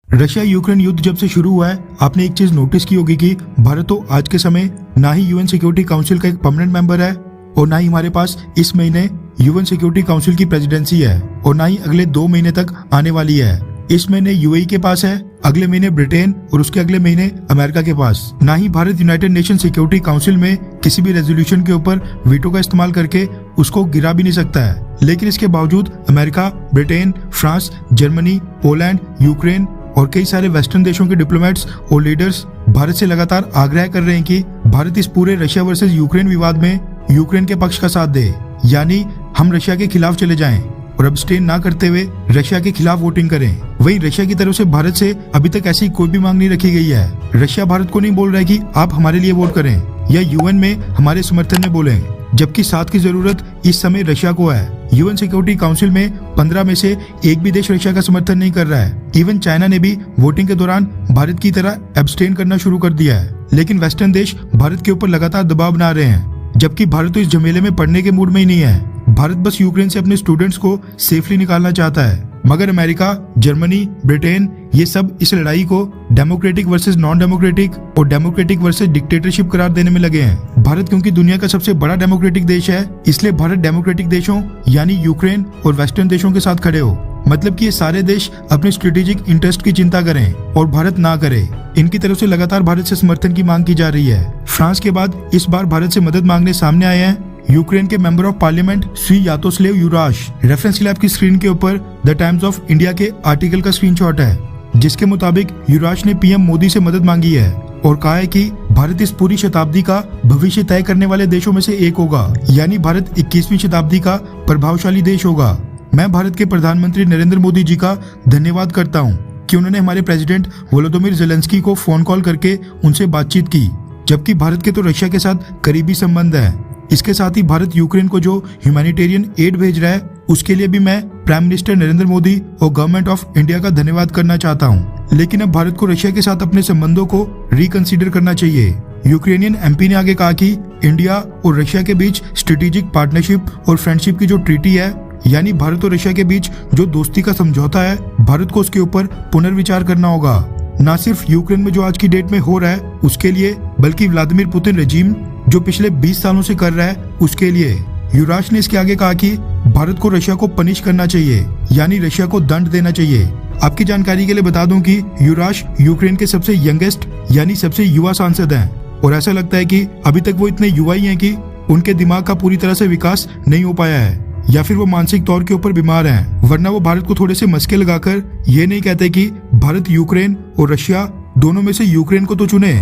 Russia Ukraine युद्ध जब से शुरू हुआ है, आपने एक चीज नोटिस की होगी कि भारत तो आज के समय ना ही यूएन सिक्योरिटी काउंसिल का एक परमानेंट मेंबर है और ना ही हमारे पास इस महीने यूएन सिक्योरिटी काउंसिल की प्रेसिडेंसी है और ना ही अगले 2 महीने तक आने वाली है। इस महीने यूएई के पास है, अगले महीने ब्रिटेन और उसके अगले महीने अमेरिका के पास। ना ही Bharat united nation security council में किसी भी रेजोल्यूशन के ऊपर वीटो का इस्तेमाल करके उसको गिरा भी नहीं सकता है। लेकिन इसके बावजूद America, Britain, France, Germany, Poland, Ukraine और कई सारे वेस्टर्न देशों के डिप्लोमेट्स और लीडर्स भारत से लगातार आग्रह कर रहे हैं कि भारत इस पूरे रशिया वर्सेस यूक्रेन विवाद में यूक्रेन के पक्ष का साथ दे, यानी हम रशिया के खिलाफ चले जाएं और अब्सटेन ना करते हुए रशिया के खिलाफ वोटिंग करें। वहीं रशिया की तरफ से भारत से अभी तक ऐसी कोई भी मांग नहीं रखी गई है। रशिया भारत को नहीं बोल रहा है कि आप हमारे लिए वोट करें या यूएन में हमारे समर्थन में बोलें, जबकि साथ की जरूरत इस समय रशिया को है। यूएन सिक्योरिटी काउंसिल में 15 में से एक भी देश रशिया का समर्थन नहीं कर रहा है। इवन चाइना ने भी वोटिंग के दौरान भारत की तरह एब्सटेन करना शुरू कर दिया है। लेकिन वेस्टर्न देश भारत के ऊपर लगातार दबाव बना रहे हैं, जबकि भारत तो इस झमेले में पड़ने के मूड में ही नहीं है। भारत बस यूक्रेन से अपने स्टूडेंट्स को सेफली निकालना चाहता है, मगर अमेरिका, जर्मनी, ब्रिटेन ये सब इस लड़ाई को डेमोक्रेटिक वर्सेस नॉन डेमोक्रेटिक और डेमोक्रेटिक वर्सेस डिक्टेटरशिप करार देने में लगे हैं। भारत क्योंकि दुनिया का सबसे बड़ा डेमोक्रेटिक देश है, इसलिए भारत डेमोक्रेटिक देशों यानी यूक्रेन और वेस्टर्न देशों के साथ खड़े हो। मतलब कि ये सारे देश अपने स्ट्रेटेजिक इंटरेस्ट की चिंता करें और भारत ना करे। इनकी तरफ से लगातार भारत से समर्थन की मांग की जा रही है। फ्रांस के बाद इस बार भारत से मदद मांगने सामने आए हैं यूक्रेन के member of parliament Shri Yaroslav Yurash. Reference के लिए आपकी स्क्रीन के ऊपर द टाइम्स ऑफ इंडिया के आर्टिकल का स्क्रीनशॉट है, जिसके मुताबिक युराश ने पीएम मोदी से मदद मांगी है और कहा है कि भारत इस पूरी शताब्दी का भविष्य तय करने वाले देशों में से एक होगा, यानी भारत 21वीं शताब्दी का प्रभावशाली देश होगा। मैं भारत के प्रधानमंत्री नरेंद्र मोदी जी का धन्यवाद करता हूँ कि उन्होंने हमारे प्रेसिडेंट वोलोदिमीर ज़ेलेंस्की को फोन कॉल करके उनसे बातचीत की, जबकि भारत के तो रशिया के साथ करीबी संबंध है। इसके साथ ही भारत यूक्रेन को जो ह्यूमैनिटेरियन एड भेज रहा है, उसके लिए भी मैं प्राइम मिनिस्टर नरेंद्र मोदी और गवर्नमेंट ऑफ इंडिया का धन्यवाद करना चाहता हूं। लेकिन अब भारत को रशिया के साथ अपने संबंधों को रिकंसीडर करना चाहिए। यूक्रेनियन एमपी ने आगे कहा कि इंडिया और रशिया के बीच स्ट्रेटेजिक पार्टनरशिप और फ्रेंडशिप की जो ट्रीटी है, यानी भारत और रशिया के बीच जो दोस्ती का समझौता है, भारत को उसके ऊपर पुनर्विचार करना होगा। न सिर्फ यूक्रेन में जो आज की डेट में हो रहा है उसके लिए, बल्कि व्लादिमीर पुतिन रेजिम जो पिछले 20 सालों से कर रहा है उसके लिए। युवराज ने इसके आगे कहा कि भारत को रशिया को पनिश करना चाहिए, यानी रशिया को दंड देना चाहिए। आपकी जानकारी के लिए बता दूं कि युवराज यूक्रेन के सबसे यंगेस्ट यानी सबसे युवा सांसद हैं और ऐसा लगता है कि अभी तक वो इतने युवा ही हैं कि उनके दिमाग का पूरी तरह से विकास नहीं हो पाया है, या फिर वो मानसिक तौर के ऊपर बीमार हैं। वरना वो भारत को थोड़े से मस्के लगाकर ये नहीं कहते कि भारत यूक्रेन और रशिया दोनों में से यूक्रेन को तो चुने,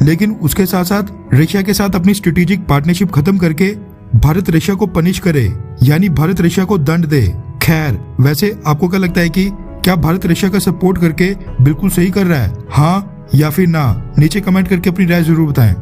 लेकिन उसके साथ साथ रशिया के साथ अपनी स्ट्रेटेजिक पार्टनरशिप खत्म करके भारत रशिया को पनिश करे, यानी भारत रशिया को दंड दे। खैर, वैसे आपको क्या लगता है कि क्या भारत रशिया का सपोर्ट करके बिल्कुल सही कर रहा है, हाँ या फिर ना? नीचे कमेंट करके अपनी राय जरूर बताएं।